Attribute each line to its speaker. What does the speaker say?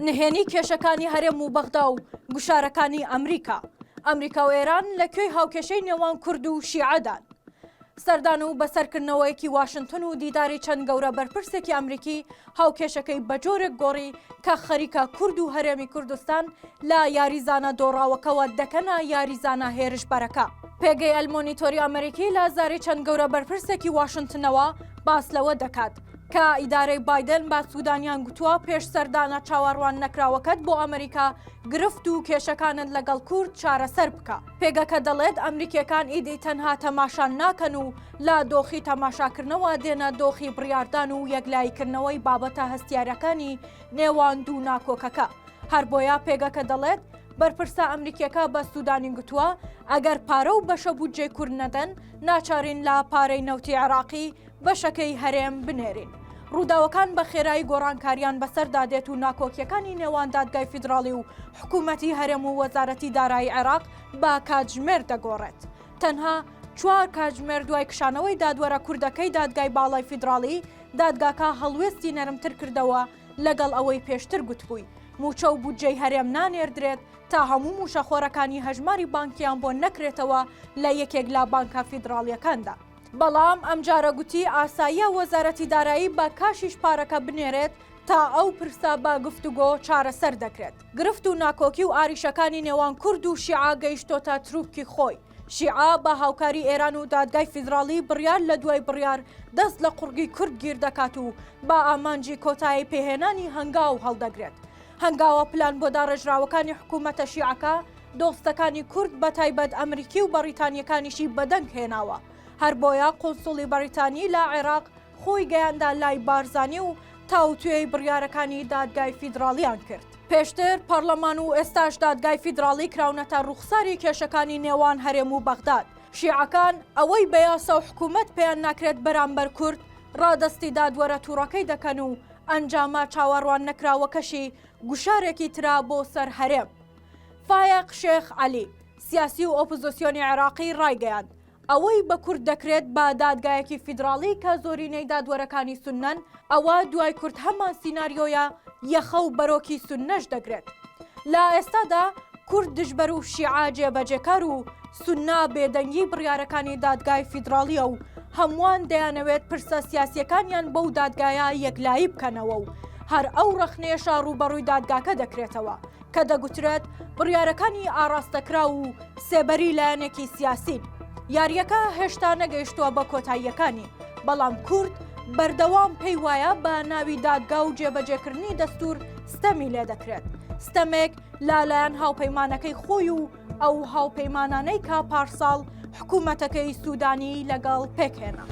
Speaker 1: نهێنی کێشەکانی هەرێم و بەغدا و گوشارەکانی ئەمریکا و ئێران لەکوێی هاوکێشەی نێوان کورد و شیعەدان. سەردان و بەسەرکردنەوەیەکی واشنگتن و دیداری چەند گەورە بەرپرسێکی ئەمریکی هاوکێشەکەی بەجۆرێک گۆڕی کە خەریکە کورد و هەرێمی کوردستان لە یاریزانە دۆڕاوەکەوە دەکەنە یاریزانە هێرشبەرەکە. پێگەی ئەلمۆنیتۆری ئەمریکی لە زاری چەند گەورە بەرپرسێکی واشنگتنەوە باس لەوە دەکات کە ئیدارەی بایدن با سوودانیان گوتووە پێش سەردانە چاوەڕوان نەکراوەکەت بۆ ئەمریکا گرفت و کێشەکانت لەگەڵ کورد چارەسەر بکە. پێگەکە دەڵێت ئەمریکیەکان ئیدی تەنها تەماشان ناکەن و لە دۆخی تەماشاکردنەوە دێنە دۆخی بڕیاردان و یەکلایکردنەوەی بابەتە هەستیارەکانی نێوان دوو ناکۆکەکە. هەر بۆیە پێگەکە دەڵێت بەرپرسە ئەمریکیەکە بە سوودانی گوتووە ئەگەر پارە و بەشە بودجێ کورد نەدەن ناچارین لە پارەی نەوتی عێراقی بەشەکەی هەرێم بنێرین. ڕووداوەکان بە خێرایی گۆڕانکاریان بەسەردا دێت و ناکۆکیەکانی نێوان دادگای فیدراڵی و حکوومەتی هەرێم و وەزارەتی دارایی عێراق بە کاتژمێر دەگۆڕێت. تەنها 4 کاتژمێر دوای کشانەوەی دادوەرە کوردەکەی دادگای باڵای فیدراڵی دادگاکە هەڵوێستی نەرمتر کردەوە لەگەڵ ئەوەی پێشتر گوتبووی موچە و بودجەی هەرێم نانێردرێت تا هەموو موشەخۆرەکانی هەژماری بانکیان بۆ نەکرێتەوە لە یەکێک لە بانکە فیدراڵیەکاندا. بەڵام ئەم جارە گوتی ئاساییە وەزارەتی دارایی بە کاشیش پارەکە بنێرێت تا ئەو پرسە بە گفتوگۆ چارەسەر دەکرێت. گرفت و ناکۆکی و ئاریشەکانی نێوان کورد و شیعە گەیشتۆتە تروپکی خۆی. شیعە بە هاوکاری ئێران و دادگای فیدراڵی بڕیار لە دوای بڕیار دەست لە قوڕگی کورد گیر دەکات و با ئامانجی کۆتایی پێهێنانی هەنگاو هەڵدەگرێت. هەنگاوە پلان بۆ داڕێژراوەکانی حکوومەتە شیعەکە دۆستەکانی کورد بە تایبەت ئەمریکی و بەریتانیەکانیشی بەدەنگ هێناوە. هەر بۆیە قۆنسوڵی بەریتانی لە عێراق خۆی گەیاندا لای بارزانی و تاوتوێی بڕیارەکانی دادگای فیدراڵیان کرد. پێشتر پەرلەمان و ئێستاش دادگای فیدراڵی کراونەتە ڕوخساری کێشەکانی نێوان هەرێم و بەغداد. شیعەکان ئەوەی بە یاسا و حکوومەت پێیان ناکرێت بەرامبەر کورد ڕادەستی دادوەرە تووڕەکەی دەکەن و ئەنجامە چاوەڕوان نەکراوەکەشی گوشارێکی ترا بۆ سەر هەرێم. فایق شێخ عەلی سیاسی و ئۆپۆزیسیۆنی عێراقی ڕایگەیاند ئەوەی بە کورد دەکرێت بە دادگایەکی فیدراڵی کە زۆرینەی دادوەرەکانی سونەن ئەوە دوای کورد هەمان سیناریۆیە یەخە و بەرۆکی سونەش دەگرێت. لە ئێستادا کورد دژبەر و شیعە جێبەجێکار و سوننا بێدەنگی بڕیارەکانی دادگای فیدراڵیە و هەمووان دەیانەوێت پرسە سیاسیەکانیان بەو دادگایە یەکلایی بکەنەوە و هەر ئەو ڕەخنێشە ڕوبەڕووی دادگاکە دەکرێتەوە کە دەگوترێت بڕیارەکانی ئاراستەکرا و سێبەری لایەنێکی سیاسین. یاریەکە هێشتا نەگەیشتووە بە کۆتاییەکانی بەڵام کورد بەردەوام پێی وایە بە ناوی دادگا و جێبەجێکردنی دەستور ستەمی لێ دەکرێت. ستەمێک لالایەن هاوپەیمانەکەی خۆی و ئەو هاوپەیمانانەی کا پارساڵ حکوومەتەکەی سوودانی لەگەڵ پێکهێنا.